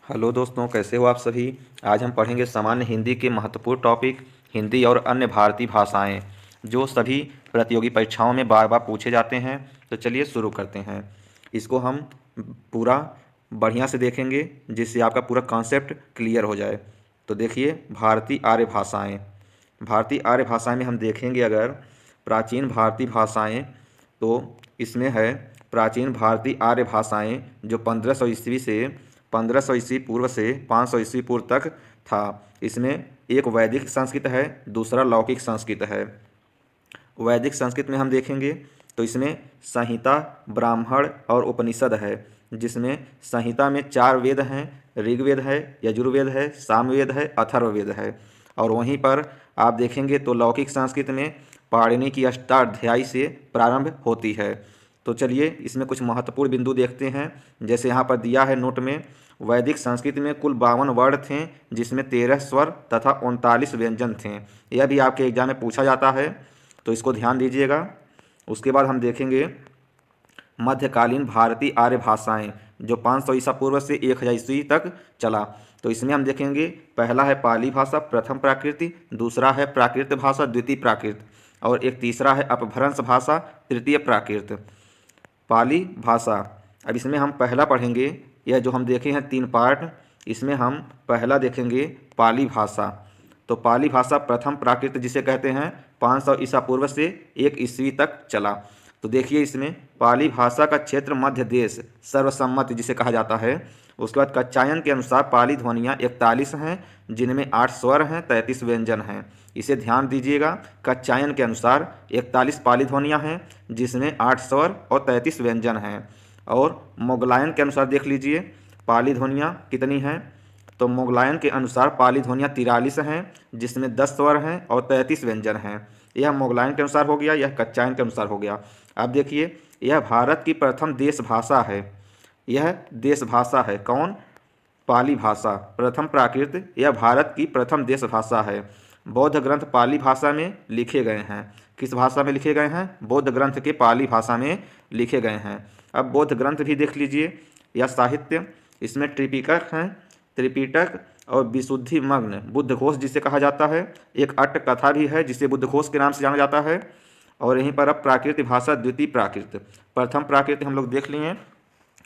Hello दोस्तों, कैसे हो आप सभी। आज हम पढ़ेंगे सामान्य हिंदी के महत्वपूर्ण टॉपिक हिंदी और अन्य भारतीय भाषाएं जो सभी प्रतियोगी परीक्षाओं में बार बार पूछे जाते हैं। तो चलिए शुरू करते हैं। इसको हम पूरा बढ़िया से देखेंगे जिससे आपका पूरा कॉन्सेप्ट क्लियर हो जाए। तो देखिए, भारतीय आर्य भाषाएं। भारतीय आर्य भाषाएं में हम देखेंगे अगर प्राचीन भारतीय भाषाएं, तो इसमें है प्राचीन भारतीय आर्य भाषाएं जो 1500 ईस्वी से 1500 ईस्वी पूर्व से 500 ईस्वी पूर्व तक था। इसमें एक वैदिक संस्कृत है, दूसरा लौकिक संस्कृत है। वैदिक संस्कृत में हम देखेंगे तो इसमें संहिता, ब्राह्मण और उपनिषद है, जिसमें संहिता में 4 वेद हैं। ऋग्वेद है, यजुर्वेद है, सामवेद है, अथर्ववेद है। और वहीं पर आप देखेंगे तो लौकिक संस्कृत में पाणिनि की अष्टाध्यायी से प्रारंभ होती है। तो चलिए इसमें कुछ महत्वपूर्ण बिंदु देखते हैं। जैसे यहाँ पर दिया है नोट में, वैदिक संस्कृत में कुल 52 वर्ण थे, जिसमें 13 स्वर तथा 39 व्यंजन थे। यह भी आपके एग्जाम में पूछा जाता है, तो इसको ध्यान दीजिएगा। उसके बाद हम देखेंगे मध्यकालीन भारतीय आर्य भाषाएं जो 500 ईसा पूर्व से 1000 ईस्वी तक चला। तो इसमें हम देखेंगे पहला है पाली भाषा प्रथम प्राकृत, दूसरा है प्राकृत भाषा द्वितीय प्राकृत, और एक तीसरा है अपभ्रंश भाषा तृतीय प्राकृत। पाली भाषा, अब इसमें हम पहला पढ़ेंगे। यह जो हम देखे हैं 3 पार्ट, इसमें हम पहला देखेंगे पाली भाषा। तो पाली भाषा प्रथम प्राकृत जिसे कहते हैं 500 ईसा पूर्व से 1 ईस्वी तक चला। तो देखिए इसमें पाली भाषा का क्षेत्र मध्य देश सर्वसम्मत जिसे कहा जाता है। उसके बाद कच्चायन के अनुसार पाली ध्वनियाँ 41 हैं, जिनमें 8 स्वर हैं, 33 व्यंजन हैं। इसे ध्यान दीजिएगा, कच्चायन के अनुसार 41 पाली ध्वनियाँ हैं, जिसमें 8 स्वर और 33 व्यंजन हैं। और मोगलायन के अनुसार देख लीजिए पाली ध्वनियाँ कितनी हैं। तो मोगलायन के अनुसार पाली ध्वनियाँ 43 हैं, जिसमें 10 स्वर हैं और 33 व्यंजन हैं। यह मोगलायन के अनुसार हो गया, यह कच्चायन के अनुसार हो गया। अब देखिए, यह भारत की प्रथम देश भाषा है। यह देश भाषा है कौन? पाली भाषा प्रथम प्राकृत, यह भारत की प्रथम देश भाषा है। बौद्ध ग्रंथ पाली भाषा में लिखे गए हैं। किस भाषा में लिखे गए हैं? बौद्ध ग्रंथ के पाली भाषा में लिखे गए हैं। अब बौद्ध ग्रंथ भी देख लीजिए, यह साहित्य, इसमें त्रिपिटक हैं, त्रिपिटक और विशुद्धि मग्न बुद्ध घोष जिसे कहा जाता है। एक अट्ट कथा भी है जिसे बुद्ध घोष के नाम से जाना जाता है। और यहीं पर अब प्राकृत भाषा द्वितीय प्राकृत, प्रथम प्राकृत हम लोग देख लिए।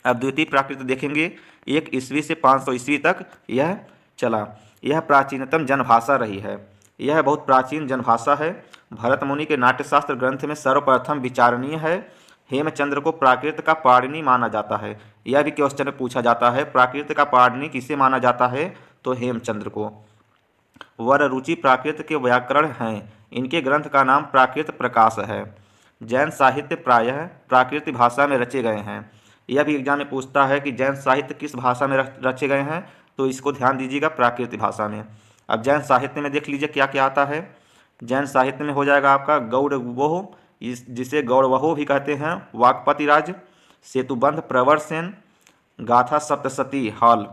अब द्वितीय प्राकृत देखेंगे, 1 ईस्वी से 500 ईस्वी तक यह चला। यह प्राचीनतम जनभाषा रही है। यह बहुत प्राचीन जनभाषा है। भरत मुनि के नाट्यशास्त्र ग्रंथ में सर्वप्रथम विचारणीय है। हेमचंद्र को प्राकृत का पाणिनि माना जाता है। यह भी क्वेश्चन में पूछा जाता है, प्राकृत का पाणिनि किसे माना जाता है? तो हेमचंद्र को। वर रुचि प्राकृत के व्याकरण हैं। इनके ग्रंथ का नाम प्राकृत प्रकाश है। जैन साहित्य प्रायः प्राकृत भाषा में रचे गए हैं। यह भी एग्जाम में पूछता है कि जैन साहित्य किस भाषा में रचे गए हैं, तो इसको ध्यान दीजिएगा प्राकृत भाषा में। अब जैन साहित्य में देख लीजिए क्या क्या आता है। जैन साहित्य में हो जाएगा आपका गौड़वोह, जिसे गौड़वहो भी कहते हैं, वाक्पति राज, सेतुबंध प्रवर सेन, गाथा सप्तशती हॉल।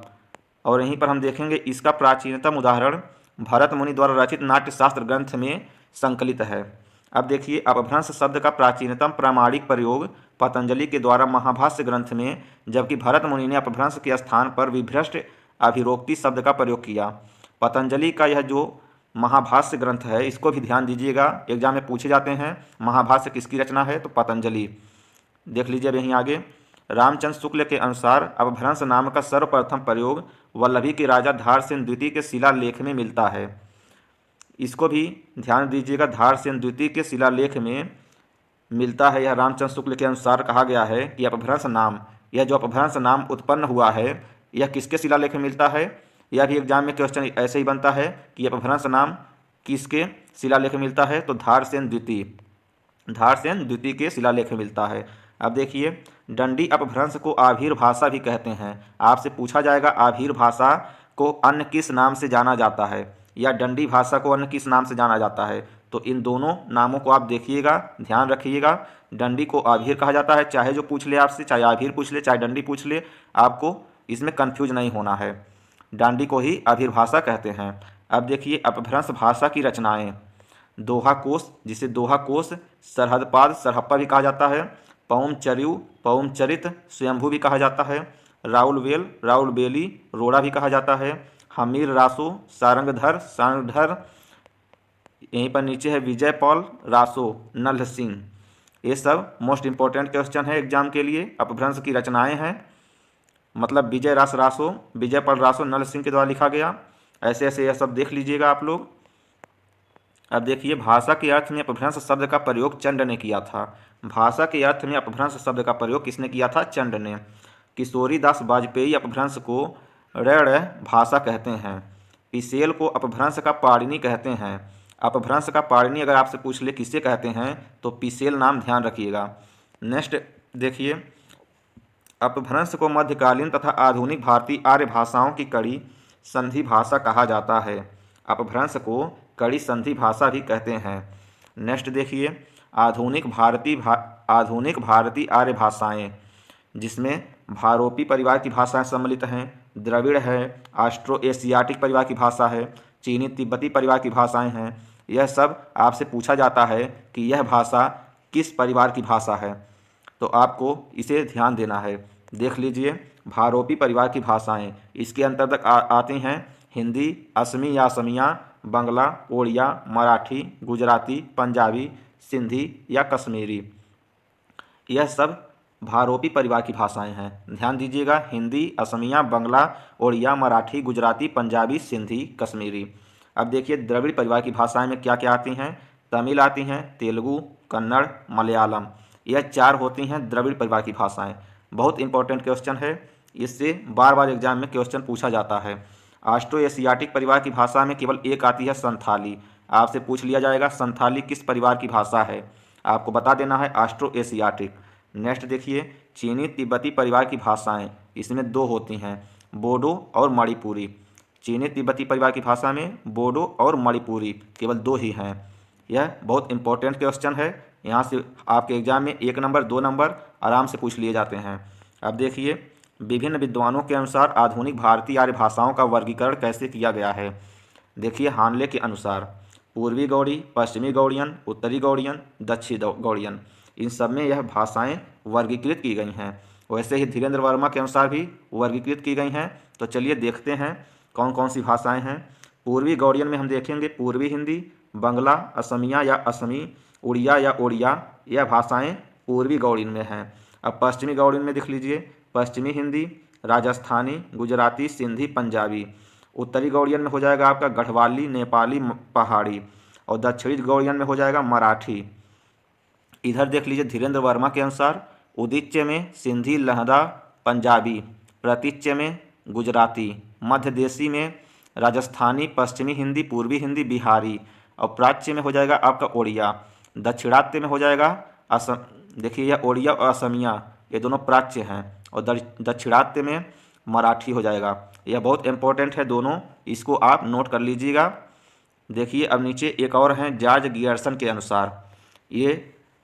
और यहीं पर हम देखेंगे इसका प्राचीनतम उदाहरण भरत मुनि द्वारा रचित नाट्यशास्त्र ग्रंथ में संकलित है। अब देखिए, अपभ्रंश शब्द का प्राचीनतम प्रामाणिक प्रयोग पतंजलि के द्वारा महाभाष्य ग्रंथ में, जबकि भरत मुनि ने अपभ्रंश के स्थान पर विभ्रष्ट अभिरोक्ति शब्द का प्रयोग किया। पतंजलि का यह जो महाभाष्य ग्रंथ है, इसको भी ध्यान दीजिएगा, एग्जाम में पूछे जाते हैं महाभाष्य किसकी रचना है, तो पतंजलि। देख लीजिए अब यहीं आगे, रामचंद्र शुक्ल के अनुसार अपभ्रंश नाम का सर्वप्रथम प्रयोग वल्लभी के राजा धारसेन द्वितीय के शिलालेख में मिलता है। इसको भी ध्यान दीजिएगा, धारसेन द्वितीय के शिलालेख में मिलता है। यह रामचंद्र शुक्ल के अनुसार कहा गया है कि अपभ्रंश नाम, यह जो अपभ्रंश नाम उत्पन्न हुआ है, यह किसके शिलालेख में मिलता है? यह भी एग्जाम में क्वेश्चन ऐसे ही बनता है कि अपभ्रंश नाम किसके शिलालेख में मिलता है, तो धारसेन द्वितीय के शिलालेख में मिलता है। अब देखिए, दंडी अपभ्रंश को आभीर भाषा भी कहते हैं। आपसे पूछा जाएगा आभीर भाषा को अन्य किस नाम से जाना जाता है, या दंडी भाषा को अन्य किस नाम से जाना जाता है। तो इन दोनों नामों को आप देखिएगा, ध्यान रखिएगा। दंडी को आभीर कहा जाता है, चाहे जो पूछ ले आपसे, चाहे आभीर पूछ ले चाहे दंडी पूछ ले, आपको इसमें कन्फ्यूज नहीं होना है। डांडी को ही आभीर भाषा कहते हैं। अब देखिए, अपभ्रंश भाषा की रचनाएं, दोहा कोश जिसे दोहा कोश, सरहदपाद सरहप्पा भी कहा जाता है, पौम चरित स्वयंभू भी कहा जाता है, राउलवेल, राउलबेली, रोड़ा भी कहा जाता है। हमीर रासो, सारंगधर, सांगढर। यहीं पर नीचे है विजय पॉल रासो, नल्ह सिंह। ये सब मोस्ट इंपॉर्टेंट क्वेश्चन है एग्जाम के लिए। अपभ्रंश की रचनाएं हैं, मतलब विजय रास रासो, विजय पॉल रासो, नल्ह सिंह के द्वारा लिखा गया। ऐसे ऐसे यह सब देख लीजिएगा आप लोग। अब देखिए, भाषा के अर्थ में अपभ्रंश शब्द का प्रयोग चंड ने किया था। भाषा के अर्थ में अपभ्रंश शब्द का प्रयोग किसने किया था? चंड ने। किशोरी दास वाजपेयी अपभ्रंश को ऋण भाषा कहते हैं। पिसेल को अपभ्रंश का पाणिनि कहते हैं। अपभ्रंश का पाणिनि अगर आपसे पूछ ले किसे कहते हैं तो पिसेल नाम ध्यान रखिएगा। नेक्स्ट देखिए, अपभ्रंश को मध्यकालीन तथा आधुनिक भारतीय आर्य भाषाओं की कड़ी संधि भाषा कहा जाता है। अपभ्रंश को कड़ी संधि भाषा भी कहते हैं। नेक्स्ट देखिए, आधुनिक भारतीय आर्य भाषाएं, जिसमें भारोपी परिवार की भाषाएं सम्मिलित हैं, द्रविड़ है, ऑस्ट्रो एशियाटिक परिवार की भाषा है, चीनी तिब्बती परिवार की भाषाएं हैं। यह सब आपसे पूछा जाता है कि यह भाषा किस परिवार की भाषा है, तो आपको इसे ध्यान देना है। देख लीजिए, भारोपी परिवार की भाषाएं, इसके अंतर्गत आती हैं हिंदी, असमी या असमिया, बंगला, ओड़िया, मराठी, गुजराती, पंजाबी, सिंधी या कश्मीरी। यह सब भारोपी परिवार की भाषाएं हैं। ध्यान दीजिएगा, हिंदी, असमिया, बंगला, ओड़िया, मराठी, गुजराती, पंजाबी, सिंधी, कश्मीरी। अब देखिए, द्रविड़ परिवार की भाषाएं में क्या क्या आती हैं? तमिल आती हैं, तेलुगु, कन्नड़, मलयालम। यह 4 होती हैं द्रविड़ परिवार की भाषाएं। बहुत इंपॉर्टेंट क्वेश्चन है, इससे बार बार एग्जाम में क्वेश्चन पूछा जाता है। ऑस्ट्रो एशियाटिक परिवार की भाषा में केवल एक आती है, संथाली। आपसे पूछ लिया जाएगा संथाली किस परिवार की भाषा है, आपको बता देना है ऑस्ट्रो एशियाटिक। नेक्स्ट देखिए, चीनी तिब्बती परिवार की भाषाएं, इसमें 2 होती हैं, बोडो और मणिपुरी। चीनी तिब्बती परिवार की भाषा में बोडो और मणिपुरी केवल 2 ही हैं। यह बहुत इंपॉर्टेंट क्वेश्चन है, यहाँ से आपके एग्जाम में 1 नंबर 2 नंबर आराम से पूछ लिए जाते हैं। अब देखिए, विभिन्न विद्वानों के अनुसार आधुनिक भारतीय आर्य भाषाओं का वर्गीकरण कैसे किया गया है। देखिए, हानले के अनुसार पूर्वी गौड़ी, पश्चिमी गौड़ियन, उत्तरी गौड़ियन, दक्षिणी गौड़ियन, इन सब में यह भाषाएं वर्गीकृत की गई हैं। वैसे ही धीरेन्द्र वर्मा के अनुसार भी वर्गीकृत की गई हैं। तो चलिए देखते हैं कौन कौन सी भाषाएं हैं। पूर्वी गौड़ियन में हम देखेंगे पूर्वी हिंदी, बंगला, असमिया या असमी, उड़िया या ओड़िया, यह भाषाएं पूर्वी गौड़ियन में हैं। अब पश्चिमी गौड़ियन में देख लीजिए, पश्चिमी हिंदी, राजस्थानी, गुजराती, सिंधी, पंजाबी। उत्तरी गौड़ियन में हो जाएगा आपका गढ़वाली, नेपाली, पहाड़ी। और दक्षिणी गौड़ियन में हो जाएगा मराठी। इधर देख लीजिए, धीरेन्द्र वर्मा के अनुसार उदीच्य में सिंधी, लहदा, पंजाबी, प्रतिच्य में गुजराती, मध्य देशी में राजस्थानी, पश्चिमी हिंदी, पूर्वी हिंदी, बिहारी। और प्राच्य में हो जाएगा आपका ओड़िया। दक्षिणात्य में हो जाएगा असम। देखिए, यह ओड़िया और असमिया ये दोनों प्राच्य हैं। और दक्षिणात्य में मराठी हो जाएगा। यह बहुत इंपॉर्टेंट है दोनों, इसको आप नोट कर लीजिएगा। देखिए, अब नीचे एक और हैं जॉर्ज गियर्सन के अनुसार। ये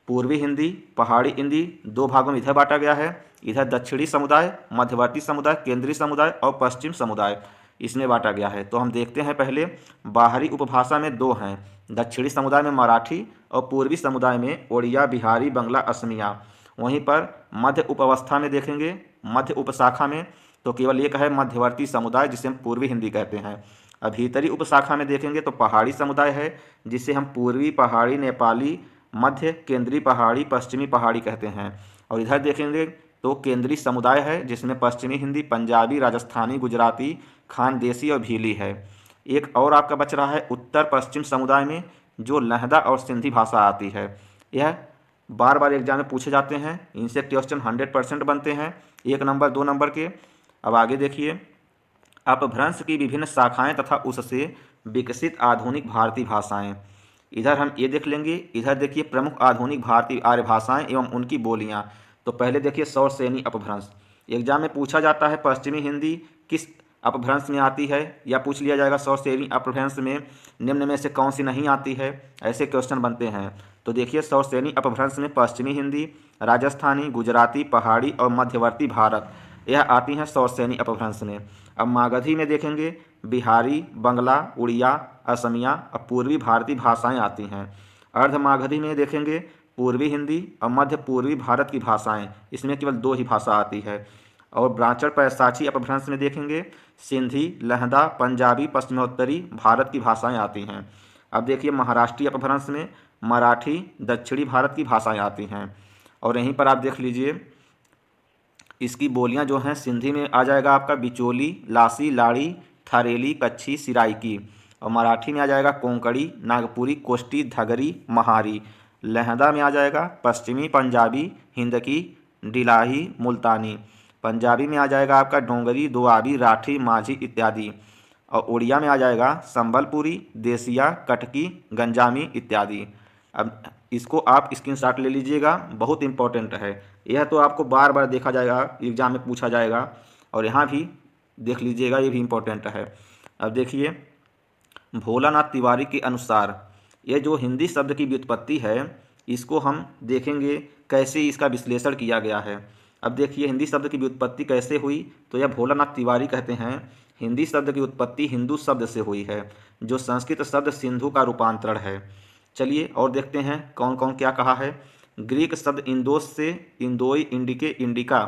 पूर्वी हिंदी, पहाड़ी हिंदी 2 भागों में इधर बांटा गया है। इधर दक्षिणी समुदाय, मध्यवर्ती समुदाय, केंद्रीय समुदाय और पश्चिम समुदाय, इसमें बांटा गया है। तो हम देखते हैं पहले, बाहरी उपभाषा में 2 हैं, दक्षिणी समुदाय में मराठी और पूर्वी समुदाय में ओड़िया, बिहारी, बंगला, असमिया। वहीं पर मध्य उपावस्था में देखेंगे, मध्य उपशाखा में तो केवल एक है मध्यवर्ती समुदाय, जिसे हम पूर्वी हिंदी कहते हैं। अब भीतरी उपशाखा में देखेंगे तो पहाड़ी समुदाय है, जिसे हम पूर्वी पहाड़ी, नेपाली, मध्य, केंद्रीय पहाड़ी, पश्चिमी पहाड़ी कहते हैं। और इधर देखेंगे तो केंद्रीय समुदाय है, जिसमें पश्चिमी हिंदी, पंजाबी, राजस्थानी, गुजराती, खानदेशी और भीली है। एक और आपका बच रहा है उत्तर पश्चिम समुदाय में, जो लहदा और सिंधी भाषा आती है। यह बार बार एग्जाम में पूछे जाते हैं, इनसे क्वेश्चन 100% बनते हैं, 1 नंबर 2 नंबर के। अब आगे देखिए, अपभ्रंश की विभिन्न शाखाएं तथा उससे विकसित आधुनिक भारतीय भाषाएं। इधर हम ये देख लेंगे। इधर देखिए, प्रमुख आधुनिक भारतीय आर्य भाषाएं एवं उनकी बोलियां। तो पहले देखिए, सौरसेनी अपभ्रंश। एग्जाम में पूछा जाता है पश्चिमी हिंदी किस अपभ्रंश में आती है, या पूछ लिया जाएगा सौरसेनी अपभ्रंश में निम्न में से कौन सी नहीं आती है, ऐसे क्वेश्चन बनते हैं। तो देखिए, सौरसेनी अपभ्रंश में पश्चिमी हिंदी, राजस्थानी, गुजराती, पहाड़ी और मध्यवर्ती भारत, यह आती हैं सौरसेनी अपभ्रंश में। अब मागधी में देखेंगे बिहारी, बंगला, उड़िया, असमिया और पूर्वी भारतीय भाषाएं आती हैं। अर्ध मागधी में देखेंगे पूर्वी हिंदी और मध्य पूर्वी भारत की भाषाएं, इसमें केवल 2 ही भाषा आती है। और ब्राह्मण पैसाची अपभ्रंश में देखेंगे सिंधी, लहदा, पंजाबी, पश्चिमोत्तरी भारत की भाषाएं आती हैं। अब देखिए महाराष्ट्रीय अपभ्रंश में मराठी, दक्षिणी भारत की भाषाएं आती हैं। और यहीं पर आप देख लीजिए इसकी बोलियां जो हैं, सिंधी में आ जाएगा आपका बिचोली, लासी, लाड़ी, थारेली, कच्छी, सिराइकी। और मराठी में आ जाएगा कोंकणी, नागपुरी, कोष्टी, धगरी, महारी। लहदा में आ जाएगा पश्चिमी पंजाबी, हिंदकी, डिलाही, मुल्तानी। पंजाबी में आ जाएगा आपका डोंगरी, दोआबी, राठी, माझी इत्यादि। और उड़िया में आ जाएगा संबलपुरी, देसिया, कटकी, गंजामी इत्यादि। अब इसको आप स्क्रीनशॉट ले लीजिएगा, बहुत इंपॉर्टेंट है यह, तो आपको बार बार देखा जाएगा, एग्जाम में पूछा जाएगा। और यहाँ भी देख लीजिएगा, ये भी इम्पोर्टेंट है। अब देखिए भोलानाथ तिवारी के अनुसार ये जो हिंदी शब्द की व्युत्पत्ति है, इसको हम देखेंगे कैसे इसका विश्लेषण किया गया है। अब देखिए हिंदी शब्द की व्युत्पत्ति कैसे हुई, तो यह भोलानाथ तिवारी कहते हैं हिंदी शब्द की उत्पत्ति हिंदू शब्द से हुई है, जो संस्कृत शब्द सिंधु का रूपांतरण है। चलिए और देखते हैं कौन कौन क्या कहा है। ग्रीक शब्द इंदोस से इंदोई, इंडिके, इंडिका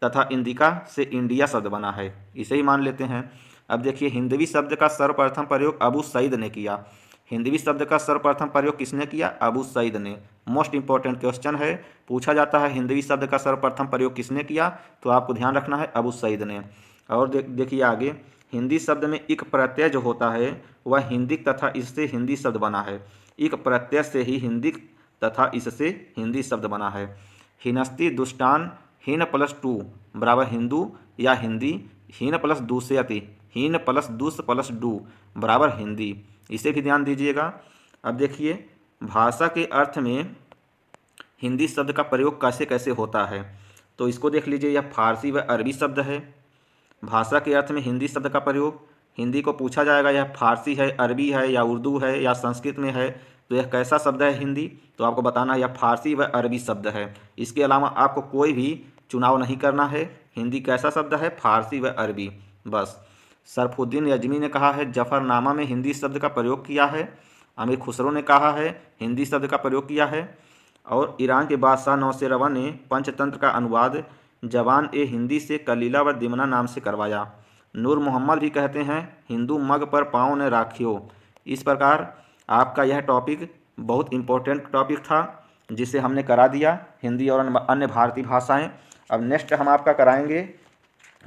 तथा इंदिका से इंडिया शब्द बना है, इसे ही मान लेते हैं। अब देखिए हिंदवी शब्द का सर्वप्रथम प्रयोग अबू सईद ने किया। हिंदवी शब्द का सर्वप्रथम प्रयोग किसने किया? अबू सईद ने। मोस्ट इंपॉर्टेंट क्वेश्चन है, पूछा जाता है हिंदवी शब्द का सर्वप्रथम प्रयोग किसने किया, तो आपको ध्यान रखना है अबू सईद ने। और देखिए आगे, हिंदी शब्द में इक प्रत्यय जो होता है वह हिंदी तथा इससे हिंदी शब्द बना है। इक प्रत्यय से ही हिंदी तथा इससे हिंदी शब्द बना है। हिनस्ती दुष्टान, हीन प्लस टू बराबर हिंदू या हिंदी, हीन प्लस दूसयति, हीन प्लस दूस प्लस डू बराबर हिंदी, इसे भी ध्यान दीजिएगा। अब देखिए भाषा के अर्थ में हिंदी शब्द का प्रयोग कैसे कैसे होता है, तो इसको देख लीजिए, यह फारसी व अरबी शब्द है। भाषा के अर्थ में हिंदी शब्द का प्रयोग, हिंदी को पूछा जाएगा यह फारसी है, अरबी है या उर्दू है या संस्कृत में है, तो यह कैसा शब्द है हिंदी, तो आपको बताना है यह फारसी व अरबी शब्द है। इसके अलावा आपको कोई भी चुनाव नहीं करना है, हिंदी कैसा शब्द है, फारसी व अरबी, बस। सरफुद्दीन यजमी ने कहा है जफरनामा में हिंदी शब्द का प्रयोग किया है। अमीर खुसरो ने कहा है हिंदी शब्द का प्रयोग किया है। और ईरान के बादशाह नौसेरवा ने पंचतंत्र का अनुवाद जवान ए हिंदी से कलीला व दिमना नाम से करवाया। नूर मोहम्मद भी कहते हैं हिंदू मग पर पाँव ने राखियो। इस प्रकार आपका यह टॉपिक बहुत इम्पोर्टेंट टॉपिक था, जिसे हमने करा दिया हिंदी और अन्य भारतीय भाषाएं। अब नेक्स्ट हम आपका कराएंगे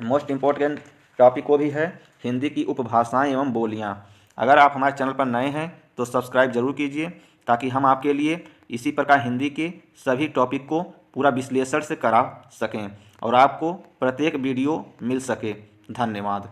मोस्ट इम्पोर्टेंट टॉपिक को भी है, हिंदी की उपभाषाएं एवं बोलियां। अगर आप हमारे चैनल पर नए हैं तो सब्सक्राइब जरूर कीजिए, ताकि हम आपके लिए इसी प्रकार हिंदी के सभी टॉपिक को पूरा विश्लेषण से करा सकें और आपको प्रत्येक वीडियो मिल सके। धन्यवाद।